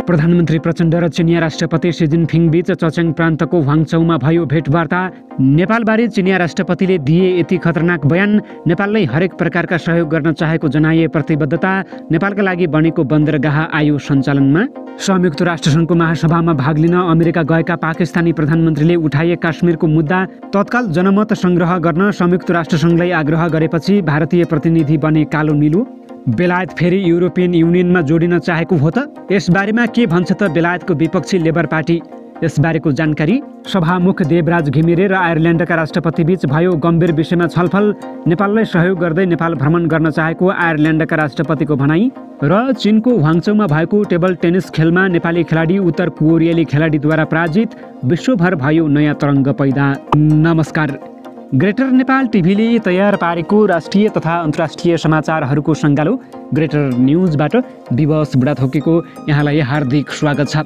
प्रधानमन्त्री प्रचण्ड र चिनिया राष्ट्रपति सी जिनपिङ बीच चच्याङ प्रान्तको ह्वाङचौमा भयो भेटवार्ता। नेपालबारे चिनिया राष्ट्रपतिले दिए यति खतरनाक बयान। नेपाललाई हरेक प्रकारका सहयोग गर्न चाहेको जनाइए प्रतिबद्धता। नेपालका लागि बनेको बन्दरगाह आयो सञ्चालनमा। संयुक्त राष्ट्रसङ्घको महासभामा भाग लिन अमेरिका गएका पाकिस्तानी प्रधानमन्त्रीले उठाए काश्मीरको मुद्दा। तत्काल जनमत सङ्ग्रह गर्न संयुक्त राष्ट्रसङ्घलाई आग्रह गरेपछि भारतीय प्रतिनिधि बने कालो नीलो। बेलायत फेरि युरोपियन युनियनमा जोडिन चाहेको हो त? यसबारेमा के भन्छ त बेलायतको विपक्षी लेबर पार्टी? यसबारेको जानकारी। सभामुख देवराज घिमिरे र आयरल्यान्डका राष्ट्रपतिबीच भयो गम्भीर विषयमा छलफल। नेपाललाई सहयोग गर्दै नेपाल भ्रमण गर्न चाहेको आयरल्यान्डका राष्ट्रपतिको भनाई। र चीनको ह्वाङचौमा भएको टेबल टेनिस खेलमा नेपाली खेलाडी उत्तर कोरियाली खेलाडीद्वारा पराजित। विश्वभर भयो नयाँ तरङ्ग पैदा। नमस्कार। ग्रेटर नेपाल टिभीले तयार पारेको राष्ट्रिय तथा अन्तर्राष्ट्रिय समाचारहरूको सङ्गालो ग्रेटर न्युजबाट विवश बुढाथोकीको यहाँलाई हार्दिक स्वागत छ।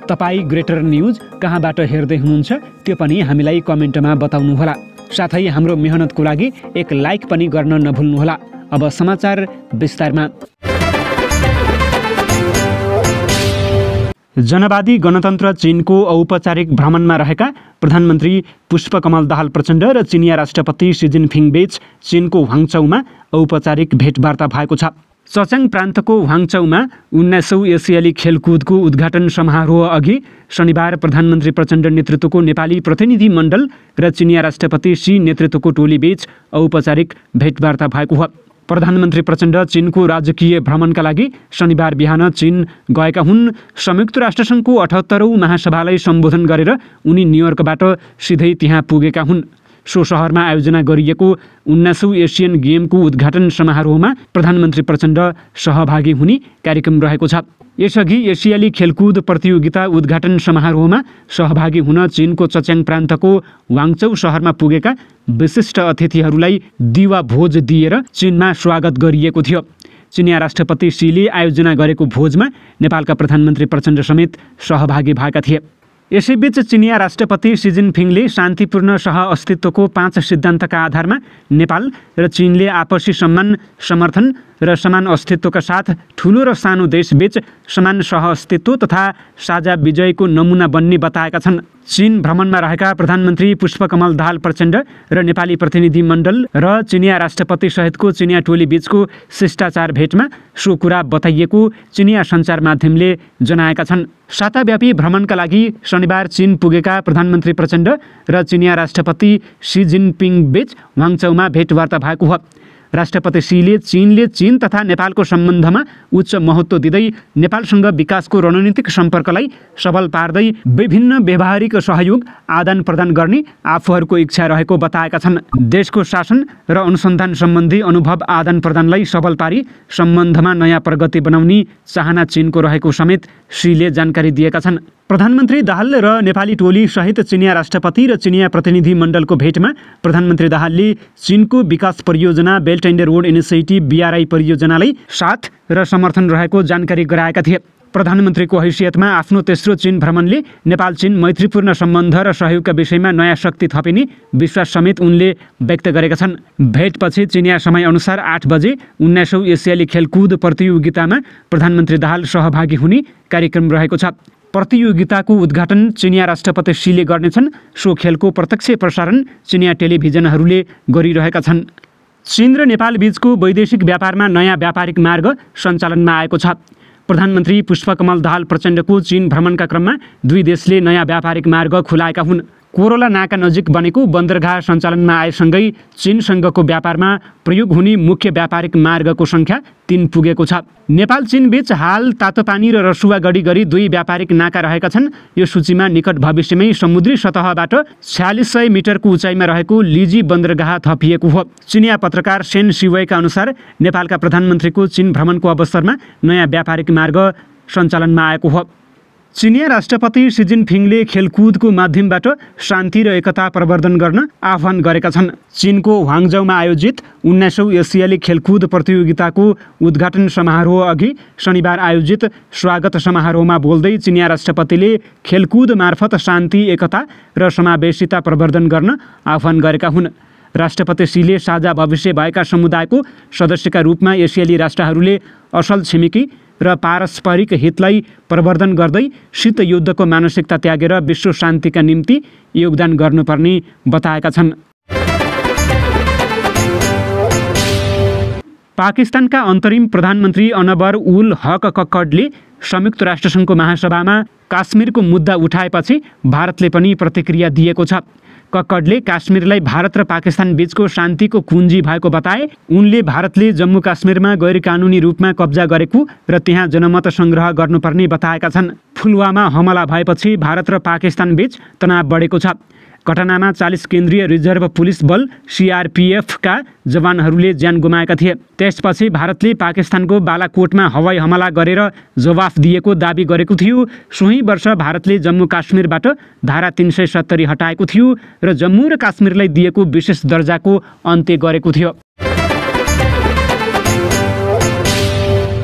तपाईँ ग्रेटर न्युज कहाँबाट हेर्दै हुनुहुन्छ त्यो पनि हामीलाई कमेन्टमा बताउनुहोला। साथै हाम्रो मेहनतको लागि एक लाइक पनि गर्न नभुल्नुहोला। अब समाचार विस्तारमा। जनवादी गणतन्त्र चीनको औपचारिक भ्रमणमा रहेका प्रधानमन्त्री पुष्पकमल दाहाल प्रचण्ड र चिनिया राष्ट्रपति सी जिनपिङ बीच चीनको ह्वाङचौमा औपचारिक भेटवार्ता भएको छ। चच्याङ प्रान्तको ह्वाङचौमा 1900 एसियाली खेलकुदको उद्घाटन समारोह अघि शनिबार प्रधानमन्त्री प्रचण्ड नेतृत्वको नेपाली प्रतिनिधि मण्डल र चिनिया राष्ट्रपति सी नेतृत्वको टोलीबीच औपचारिक भेटवार्ता भएको हो। प्रधानमन्त्री प्रचण्ड चीनको राजकीय भ्रमणका लागि शनिबार बिहान चीन गएका हुन्। संयुक्त राष्ट्रसङ्घको 78औं महासभालाई सम्बोधन गरेर उनी न्युयोर्कबाट सिधै त्यहाँ पुगेका हुन्। सो सहरमा आयोजना गरिएको 1900 एसियन गेमको उद्घाटन समारोहमा प्रधानमन्त्री प्रचण्ड सहभागी हुने कार्यक्रम रहेको छ। यसअघि एसियाली खेलकुद प्रतियोगिता उद्घाटन समारोहमा सहभागी हुन चीनको चच्याङ प्रान्तको ह्वाङचौ सहरमा पुगेका विशिष्ट अतिथिहरूलाई दिवा भोज दिएर चीनमा स्वागत गरिएको थियो। चिनिया राष्ट्रपति सीले आयोजना गरेको भोजमा नेपालका प्रधानमन्त्री प्रचण्ड समेत सहभागी भएका थिए। यसैबीच चिनिया राष्ट्रपति सी जिनपिङले शान्तिपूर्ण सह-अस्तित्वको 5 सिद्धान्तका आधारमा नेपाल र चीनले आपसी सम्मान, समर्थन र समान अस्तित्वका साथ ठुलो र सानो देशबीच समान सह-अस्तित्व तथा साझा विजयको नमुना बन्ने बताएका छन्। चीन भ्रमणमा रहेका प्रधानमन्त्री पुष्पकमल दाहाल प्रचण्ड र नेपाली प्रतिनिधि मण्डल र चिनिया राष्ट्रपति सहितको चिनिया टोली बीचको शिष्टाचार भेटमा सो कुरा बताइएको चिनिया सञ्चार माध्यमले जनाएका छन्। साताव्यापी भ्रमणका लागि शनिबार चीन पुगेका प्रधानमन्त्री प्रचण्ड र चिनिया राष्ट्रपति सी जिनपिङ बीच ह्वाङचौमा भेटवार्ता भएको हो। राष्ट्रपति सीले चीनले चीन तथा नेपालको सम्बन्धमा उच्च महत्त्व दिँदै नेपालसँग विकासको रणनीतिक सम्पर्कलाई सबल पार्दै विभिन्न व्यावहारिक सहयोग आदान प्रदान गर्ने आफूहरूको इच्छा रहेको बताएका छन्। देशको शासन र अनुसन्धान सम्बन्धी अनुभव आदान प्रदानलाई सबल पारी सम्बन्धमा नयाँ प्रगति बनाउने चाहना चीनको रहेको समेत सीले जानकारी दिएका छन्। प्रधानमन्त्री दाहाल र नेपाली टोली सहित चिनिया राष्ट्रपति र चिनिया प्रतिनिधि मण्डलको भेटमा प्रधानमन्त्री दाहालले चीनको विकास परियोजना belt and road initiative BRI परियोजनालाई साथ र समर्थन रहेको जानकारी गराएका थिए। प्रधानमन्त्रीको हैसियतमा आफ्नो तेस्रो चीन भ्रमणले नेपाल चीन मैत्रीपूर्ण सम्बन्ध र सहयोगका विषयमा नयाँ शक्ति थपिने विश्वास समेत उनले व्यक्त गरेका छन्। भेटपछि चिनिया समयअनुसार 8 बजे 1900 एसियाली खेलकुद प्रतियोगितामा प्रधानमन्त्री दाहाल सहभागी हुने कार्यक्रम रहेको छ। प्रतियोगिताको उद्घाटन चिनिया राष्ट्रपति सीले गर्नेछन्। सो खेलको प्रत्यक्ष प्रसारण चिनिया टेलिभिजनहरूले गरिरहेका छन्। चीन र नेपाल बीचको वैदेशिक व्यापारमा नयाँ व्यापारिक मार्ग सञ्चालनमा आएको छ। प्रधानमन्त्री पुष्पकमल दाहाल प्रचण्डको चीन भ्रमणका क्रममा दुई देशले नयाँ व्यापारिक मार्ग खुलाएका हुन्। कोरोला नाका नजिक बनेको बन्दरगाह सञ्चालनमा आएसँगै चीनसँगको व्यापारमा प्रयोग हुने मुख्य व्यापारिक मार्गको सङ्ख्या 3 पुगेको छ। नेपाल चीन बीच हाल तातोपानी र रसुवा गढी गरी 2 व्यापारिक नाका रहेका छन्। यो सूचीमा निकट भविष्यमै समुद्री सतहबाट 4600 मिटरको उचाइमा रहेको लिजी बन्दरगाह थपिएको हो। चिनिया पत्रकार सेन सिवेका अनुसार नेपालका प्रधानमन्त्रीको चीन भ्रमणको अवसरमा नयाँ व्यापारिक मार्ग सञ्चालनमा आएको हो। चिनिया राष्ट्रपति सी जिनपिङले खेलकुदको माध्यमबाट शान्ति र एकता प्रवर्धन गर्न आह्वान गरेका छन्। चीनको ह्वाङचौमा आयोजित 1900 एसियाली खेलकुद प्रतियोगिताको उद्घाटन समारोह अघि शनिबार आयोजित स्वागत समारोहमा बोल्दै चिनिया राष्ट्रपतिले खेलकुद मार्फत शान्ति, एकता र समावेशिता प्रवर्धन गर्न आह्वान गरेका हुन्। राष्ट्रपति सीले साझा भविष्य भएका समुदायको सदस्यका रूपमा एसियाली राष्ट्रहरूले असल छिमेकी र पारस्परिक हितलाई प्रवर्धन गर्दै शीत युद्धको मानसिकता त्यागेर विश्व शान्तिका निम्ति योगदान गर्नुपर्ने बताएका छन्। पाकिस्तानका अन्तरिम प्रधानमन्त्री अनवर उल हक कक्कडले संयुक्त राष्ट्रसङ्घको महासभामा काश्मीरको मुद्दा उठाएपछि भारतले पनि प्रतिक्रिया दिएको छ। कक्कडले काश्मीरलाई भारत र पाकिस्तान बीचको शान्तिको कुञ्जी भएको बताए। उनले भारतले जम्मू काश्मीरमा गैर कानुनी रूपमा कब्जा गरेको र त्यहाँ जनमत सङ्ग्रह गर्नुपर्ने बताएका छन्। पुलवामा हमला भएपछि भारत र पाकिस्तान बीच तनाव बढेको छ। घटनामा 40 केन्द्रीय रिजर्भ पुलिस बल CRPF का जवानहरूले ज्यान गुमाएका थिए। त्यसपछि भारतले पाकिस्तानको बालाकोटमा हवाई हमला गरेर जवाफ दिएको दाबी गरेको थियो। सोही वर्ष भारतले जम्मू काश्मीरबाट धारा 370 हटाएको थियो र जम्मू र काश्मीरलाई दिएको विशेष दर्जाको अन्त्य गरेको थियो।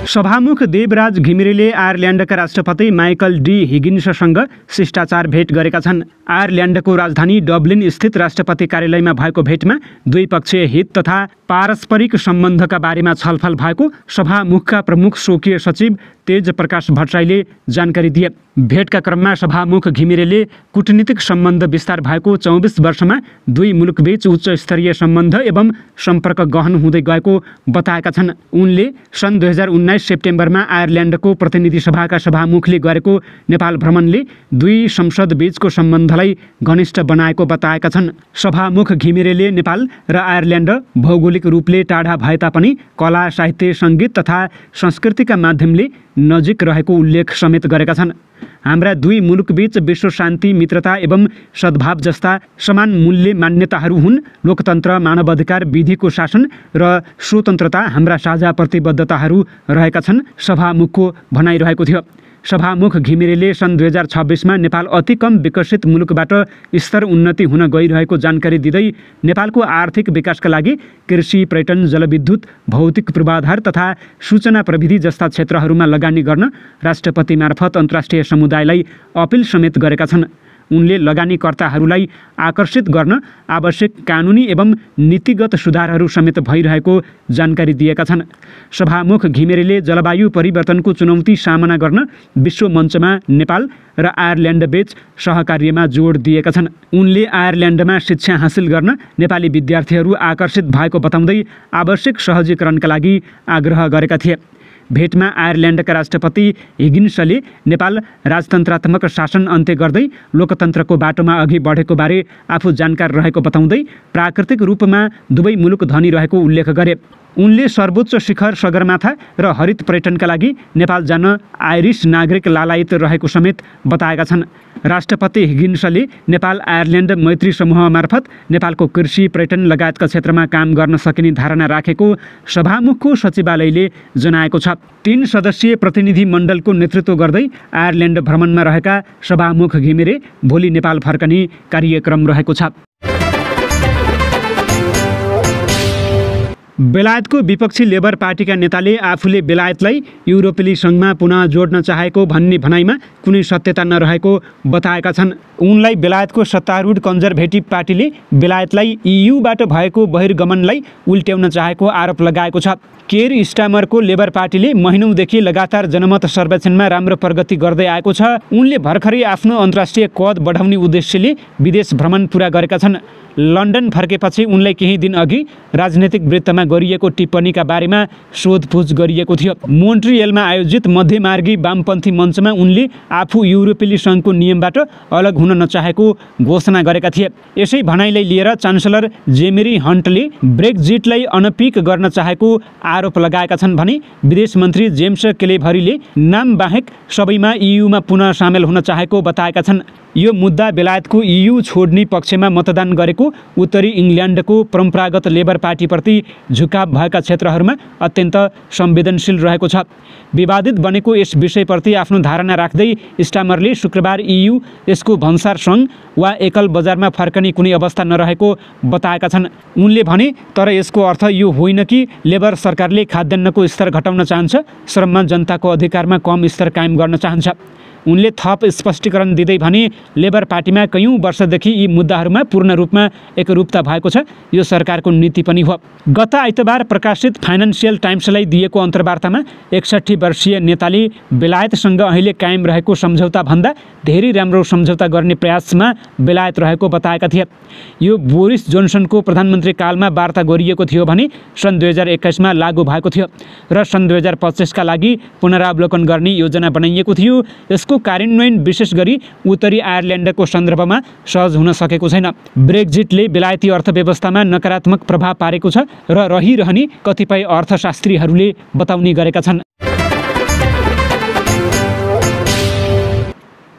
सभामुख देवराज घिमिरेले आयरल्यान्डका राष्ट्रपति माइकल डी हिगिन्ससँग शिष्टाचार भेट गरेका छन्। आयरल्यान्डको राजधानी डब्लिन स्थित राष्ट्रपति कार्यालयमा भएको भेटमा द्विपक्षीय हित तथा पारस्परिक सम्बन्धका बारेमा छलफल भएको सभामुखका प्रमुख स्वकीय सचिव तेज प्रकाश भट्टराईले जानकारी दिए। भेटका क्रममा सभामुख घिमिरेले कूटनीतिक सम्बन्ध विस्तार भएको 24 वर्षमा दुई मुलुकबीच उच्च स्तरीय सम्बन्ध एवं सम्पर्क गहन हुँदै गएको बताएका छन्। उनले सन् 2019 सेप्टेम्बरमा आयरल्यान्डको प्रतिनिधि सभाका सभामुखले गरेको नेपाल भ्रमणले दुई संसद बीचको सम्बन्धलाई घनिष्ठ बनाएको बताएका छन्। सभामुख घिमिरेले नेपाल र आयरल्यान्ड भौगोलिक रूपले टाढा भए तापनि कला, साहित्य, सङ्गीत तथा संस्कृतिका माध्यमले नजिक रहेको उल्लेख समेत गरेका छन्। हाम्रा दुई मुलुकबीच विश्व शान्ति, मित्रता एवं सद्भाव जस्ता समान मूल्य मान्यताहरू हुन्। लोकतन्त्र, मानवाधिकार, विधिको शासन र स्वतन्त्रता हाम्रा साझा प्रतिबद्धताहरू रहेका छन्, सभामुखको भनाइरहेको थियो। सभामुख घिमिरेले सन् 2026मा नेपाल अति कम विकसित मुलुकबाट स्तर उन्नति हुन गइरहेको जानकारी दिँदै नेपालको आर्थिक विकासका लागि कृषि, पर्यटन, जलविद्युत, भौतिक पूर्वाधार तथा सूचना प्रविधि जस्ता क्षेत्रहरूमा लगानी गर्न राष्ट्रपति मार्फत अन्तर्राष्ट्रिय समुदायलाई अपिल समेत गरेका छन्। उनले लगानीकर्ताहरूलाई आकर्षित गर्न आवश्यक कानुनी एवं नीतिगत सुधारहरू समेत भइरहेको जानकारी दिएका छन्। सभामुख घिमिरेले जलवायु परिवर्तनको चुनौती सामना गर्न विश्व मञ्चमा नेपाल र आयरल्यान्डबीच सहकार्यमा जोड दिएका छन्। उनले आयरल्यान्डमा शिक्षा हासिल गर्न नेपाली विद्यार्थीहरू आकर्षित भएको बताउँदै आवश्यक सहजीकरणका लागि आग्रह गरेका थिए। भेटमा आयरल्यान्डका राष्ट्रपति हिगिन्सले नेपाल राजतन्त्रात्मक शासन अन्त्य गर्दै लोकतन्त्रको बाटोमा अघि बढेको बारे आफू जानकार रहेको बताउँदै प्राकृतिक रूपमा दुवै मुलुक धनी रहेको उल्लेख गरे। उनले सर्वोच्च शिखर सगरमाथा र हरित पर्यटनका लागि नेपाल जान आइरिस नागरिक लालायित रहेको समेत बताएका छन्। राष्ट्रपति हिगिन्सले नेपाल आयरल्यान्ड मैत्री समूह मार्फत नेपालको कृषि, पर्यटन लगायतका क्षेत्रमा काम गर्न सकिने धारणा राखेको सभामुखको सचिवालयले जनाएको छ। 3 सदस्यीय प्रतिनिधि मण्डलको नेतृत्व गर्दै आयरल्यान्ड भ्रमणमा रहेका सभामुख घिमिरे भोलि नेपाल फर्कने कार्यक्रम रहेको छ। बेलायतको विपक्षी लेबर पार्टीका नेताले आफूले बेलायतलाई युरोपेली सङ्घमा पुनः जोड्न चाहेको भन्ने भनाइमा कुनै सत्यता नरहेको बताएका छन्। उनलाई बेलायतको सत्तारूढ कन्जर्भेटिभ पार्टीले बेलायतलाई EUबाट भएको बहिर्गमनलाई उल्ट्याउन चाहेको आरोप लगाएको छ। केयर स्टामरको लेबर पार्टीले महिनौदेखि लगातार जनमत सर्वेक्षणमा राम्रो प्रगति गर्दै आएको छ। उनले भर्खरै आफ्नो अन्तर्राष्ट्रिय कद बढाउने उद्देश्यले विदेश भ्रमण पुरा गरेका छन्। लन्डन फर्केपछि उनलाई केही दिन अघि राजनैतिक वृत्तमा गरिएको टिप्पणीका बारेमा सोधपुछ गरिएको थियो। मोन्ट्रियलमा आयोजित मध्यमार्गी वामपन्थी मञ्चमा उनले आफू युरोपेली सङ्घको नियमबाट अलग हुन नचाहेको घोषणा गरेका थिए। यसै भनाइलाई लिएर चान्सलर जेमेरी हन्टले ब्रेक्जिटलाई अनपिक गर्न चाहेको आरोप लगाएका छन् भने विदेश मन्त्री जेम्स क्लेभरीले नाम बाहेक सबैमा EUमा पुनः सामेल हुन चाहेको बताएका छन्। यो मुद्दा बेलायतको EU छोड्ने पक्षमा मतदान गरेको उत्तरी इङ्ल्यान्डको परम्परागत लेबर पार्टीप्रति झुकाव भएका क्षेत्रहरूमा अत्यन्त संवेदनशील रहेको छ। विवादित बनेको यस विषयप्रति आफ्नो धारणा राख्दै स्टामरले शुक्रबार EU यसको भन्सार सङ्घ वा एकल बजारमा फर्कने कुनै अवस्था नरहेको बताएका छन्। उनले भने तर यसको अर्थ यो होइन कि लेबर सरकारले खाद्यान्नको स्तर घटाउन चाहन्छ, श्रममा जनताको अधिकारमा कम स्तर कायम गर्न चाहन्छ। उनले थप स्पष्टीकरण दिँदै भने लेबर पार्टीमा कैयौँ वर्षदेखि यी मुद्दाहरूमा पूर्ण रूपमा एकरूपता भएको छ। यो सरकारको नीति पनि हो। गत आइतबार प्रकाशित फाइनान्सियल टाइम्सलाई दिएको अन्तर्वार्तामा 61 वर्षीय नेताले बेलायतसँग अहिले कायम रहेको सम्झौता भन्दा धेरै राम्रो सम्झौता गर्ने प्रयासमा बेलायत रहेको बताएका थिए। यो बोरिस जोन्सनको प्रधानमन्त्री कालमा वार्ता गरिएको थियो भने सन् 2021 मा लागू भएको थियो र सन् 2025 का लागि पुनरावलोकन गर्ने योजना बनाइएको थियो। यसको कार्यान्वयन विशेष गरी उत्तरी आयरल्यान्डको सन्दर्भमा सहज हुन सकेको छैन। ब्रेक्जिटले बेलायती अर्थव्यवस्थामा नकारात्मक प्रभाव पारेको छ र रहिरहने कतिपय अर्थशास्त्रीहरूले बताउने गरेका छन्।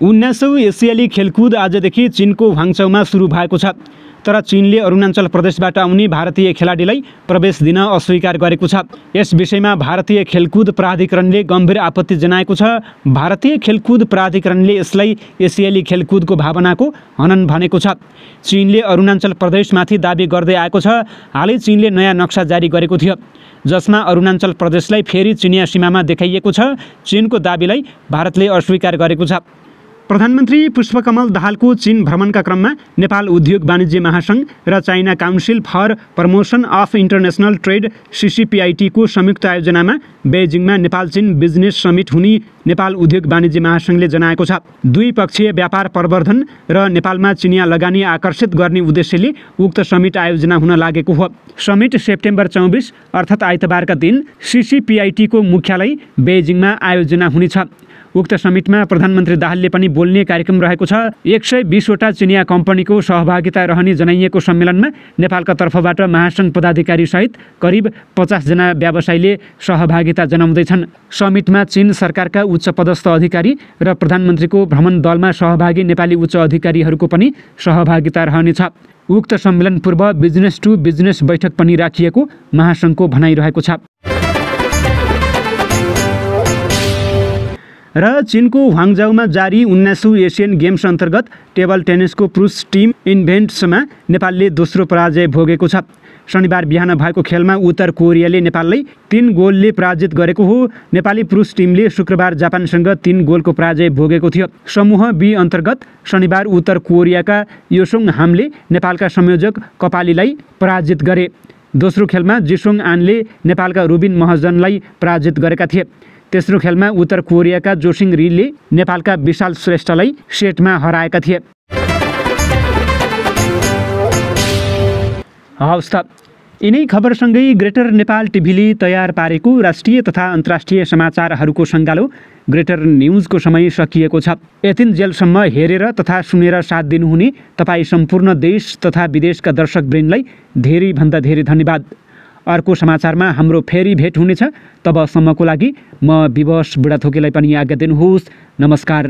19औं एसियाली खेलकुद आजदेखि चीनको ह्वाङचौमा सुरु भएको छ। तर चीनले अरुणाचल प्रदेशबाट आउने भारतीय खेलाडीलाई प्रवेश दिन अस्वीकार गरेको छ। यस विषयमा भारतीय खेलकुद प्राधिकरणले गम्भीर आपत्ति जनाएको छ। भारतीय खेलकुद प्राधिकरणले यसलाई एसियाली खेलकुदको भावनाको हनन भनेको छ। चीनले अरुणाचल प्रदेशमाथि दाबी गर्दै आएको छ। हालै चीनले नयाँ नक्सा जारी गरेको थियो जसमा अरुणाचल प्रदेशलाई फेरि चिनिया सीमामा देखाइएको छ। चीनको दाबीलाई भारतले अस्वीकार गरेको छ। प्रधानमन्त्री पुष्पकमल दाहालको चीन भ्रमणका क्रममा नेपाल उद्योग वाणिज्य महासङ्घ र China council for promotion of international trade CCPIT को संयुक्त आयोजनामा बेजिङमा नेपाल चीन बिजनेस समिट हुने नेपाल उद्योग वाणिज्य महासङ्घले जनाएको छ। द्विपक्षीय व्यापार प्रवर्धन र नेपालमा चिनिया लगानी आकर्षित गर्ने उद्देश्यले उक्त समिट आयोजना हुन लागेको हो। समिट सेप्टेम्बर 24 अर्थात् आइतबारका दिन CCPIT को मुख्यालय बेजिङमा आयोजना हुनेछ। उक्त समिटमा प्रधानमन्त्री दाहालले पनि बोल्ने कार्यक्रम रहेको छ। 120 वटा चिनिया कम्पनीको सहभागिता रहने जनाइएको सम्मेलनमा नेपालका तर्फबाट महासङ्घ पदाधिकारी सहित करिब 50 जना व्यवसायीले सहभागिता जनाउँदैछन्। समिटमा चीन सरकारका उच्च पदस्थ अधिकारी र प्रधानमन्त्रीको भ्रमण दलमा सहभागी नेपाली उच्च अधिकारीहरूको पनि सहभागिता रहनेछ। उक्त सम्मेलन पूर्व बिजनेस टु बिजनेस बैठक पनि राखिएको महासङ्घको भनाइरहेको छ। र चीनको ह्वाङझौमा जारी 19औं एसियन गेम्स अन्तर्गत टेबल टेनिसको पुरुष टिम इभेन्ट्समा नेपालले दोस्रो पराजय भोगेको छ। शनिबार बिहान भएको खेलमा उत्तर कोरियाले नेपाललाई 3 गोलले पराजित गरेको हो। नेपाली पुरुष टिमले शुक्रबार जापानसँग 3 गोलको पराजय भोगेको थियो। समूह बी अन्तर्गत शनिबार उत्तर कोरियाका योसोङ हामले नेपालका संयोजक कपालीलाई पराजित गरे। दोस्रो खेलमा जिसोङ आनले नेपालका रुबिन महजनलाई पराजित गरेका थिए। तेस्रो खेलमा उत्तर कोरियाका जोसिङ रीले नेपालका विशाल श्रेष्ठलाई सेटमा हराएका थिए। हवस् त यिनै खबरसँगै ग्रेटर नेपाल टिभीले तयार पारेको राष्ट्रिय तथा अन्तर्राष्ट्रिय समाचारहरूको सङ्गालो ग्रेटर न्युजको समय सकिएको छ। यतिन्जेलसम्म हेरेर तथा सुनेर साथ दिनुहुने तपाईँ सम्पूर्ण देश तथा विदेशका दर्शकवृन्दलाई धेरैभन्दा धेरै धन्यवाद। अर्को समाचारमा हाम्रो फेरि भेट हुनेछ। तबसम्मको लागि म विवश बुढाथोकीलाई पनि आज्ञा दिनुहोस्। नमस्कार।